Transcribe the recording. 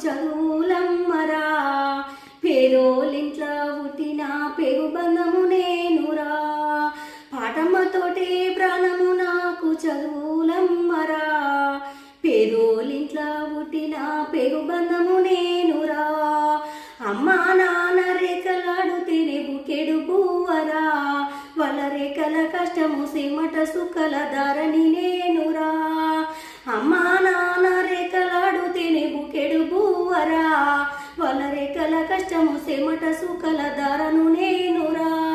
చదువులమ్మరా. పేదోలింట్లో పుట్టిన పెగు బంధము నేనురా. పాటమ్మతోటే ప్రాణము నాకు చదువులమ్మరా. పేదోలింట్లో పుట్టిన పెగు బంధము నేనురా. అమ్మా నాన్న రేఖలాడుతేనే బుకెడు పువ్వరా. వాళ్ళ రేఖల కష్టము సిమట సుక్కల ధరణి నేనురా. అమ్మా నాన్న రేఖలాడుతేనే బుకెడు పువ్వరా. వాళ్ళ రేఖల కష్టము సిమట సుక్కల ధరను నేనురా.